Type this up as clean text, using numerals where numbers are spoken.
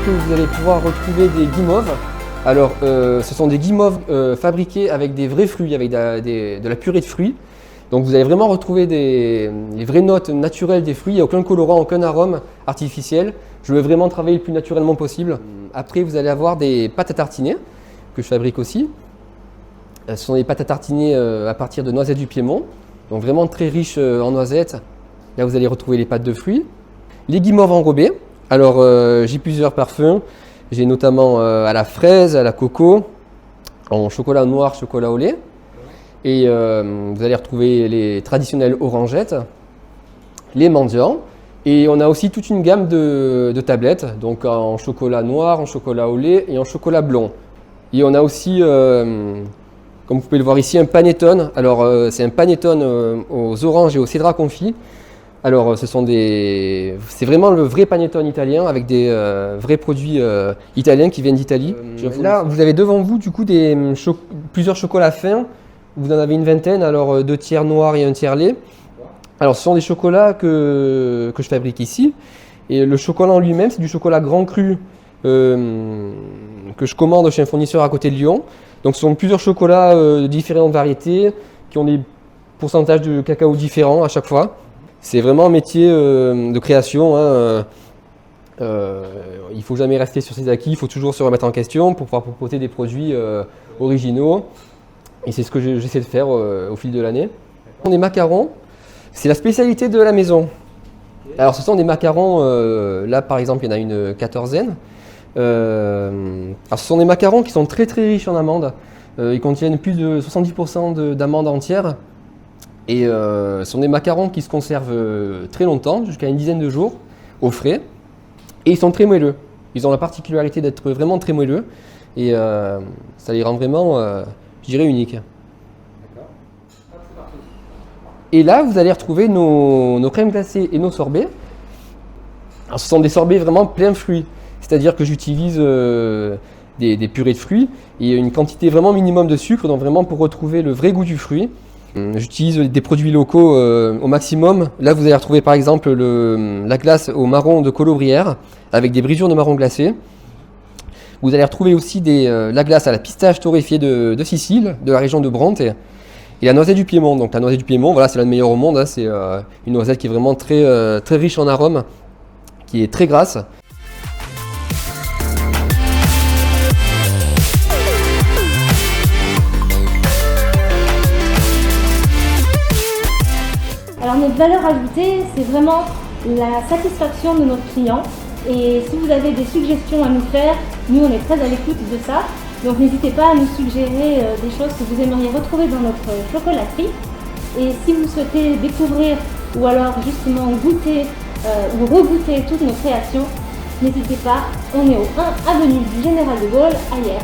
que vous allez pouvoir retrouver des guimauves. Alors, ce sont des guimauves fabriquées avec des vrais fruits, avec de la purée de fruits. Donc vous allez vraiment retrouver les vraies notes naturelles des fruits, il n'y a aucun colorant, aucun arôme artificiel. Je veux vraiment travailler le plus naturellement possible. Après, vous allez avoir des pâtes à tartiner, que je fabrique aussi. Ce sont des pâtes à tartiner à partir de noisettes du Piémont, donc vraiment très riches en noisettes. Là, vous allez retrouver les pâtes de fruits. Les guimauves enrobées. Alors, j'ai plusieurs parfums. J'ai notamment à la fraise, à la coco, en chocolat noir, chocolat au lait. Et vous allez retrouver les traditionnelles orangettes, les mendiants. Et on a aussi toute une gamme de tablettes, donc en chocolat noir, en chocolat au lait et en chocolat blond. Et on a aussi, comme vous pouvez le voir ici, un panettone. Alors c'est un panettone aux oranges et au cédrat confit. Alors c'est vraiment le vrai panettone italien avec des vrais produits italiens qui viennent d'Italie. Là, vous avez devant vous du coup plusieurs chocolats fins. Vous en avez une vingtaine, alors 2 tiers noirs et 1 tiers lait. Alors ce sont des chocolats que je fabrique ici. Et le chocolat en lui-même, c'est du chocolat grand cru que je commande chez un fournisseur à côté de Lyon. Donc ce sont plusieurs chocolats de différentes variétés qui ont des pourcentages de cacao différents à chaque fois. C'est vraiment un métier de création. Il ne faut jamais rester sur ses acquis, il faut toujours se remettre en question pour pouvoir proposer des produits originaux. Et c'est ce que j'essaie de faire au fil de l'année. Les macarons, c'est la spécialité de la maison. Alors ce sont des macarons, là par exemple il y en a une quatorzaine. Alors ce sont des macarons qui sont très très riches en amandes. Ils contiennent plus de 70% d'amandes entières. Et ce sont des macarons qui se conservent très longtemps, jusqu'à une dizaine de jours, au frais. Et ils sont très moelleux. Ils ont la particularité d'être vraiment très moelleux. Et ça les rend vraiment, je dirais, uniques. Et là, vous allez retrouver nos crèmes glacées et nos sorbets. Alors, ce sont des sorbets vraiment plein fruits. C'est-à-dire que j'utilise des purées de fruits et une quantité vraiment minimum de sucre, donc vraiment pour retrouver le vrai goût du fruit. J'utilise des produits locaux au maximum. Là, vous allez retrouver par exemple la glace au marron de Colobrières avec des brisures de marron glacé. Vous allez retrouver aussi la glace à la pistache torréfiée de Sicile, de la région de Bronte, et la noisette du Piémont. Donc la noisette du Piémont, voilà, c'est la meilleure au monde. Hein. C'est une noisette qui est vraiment très, très riche en arômes, qui est très grasse. Alors notre valeur ajoutée, c'est vraiment la satisfaction de notre client. Et si vous avez des suggestions à nous faire, nous on est très à l'écoute de ça. Donc n'hésitez pas à nous suggérer des choses que vous aimeriez retrouver dans notre chocolaterie. Et si vous souhaitez découvrir ou alors justement goûter ou regoûter toutes nos créations, n'hésitez pas, on est au 1 avenue du Général de Gaulle à Hyères.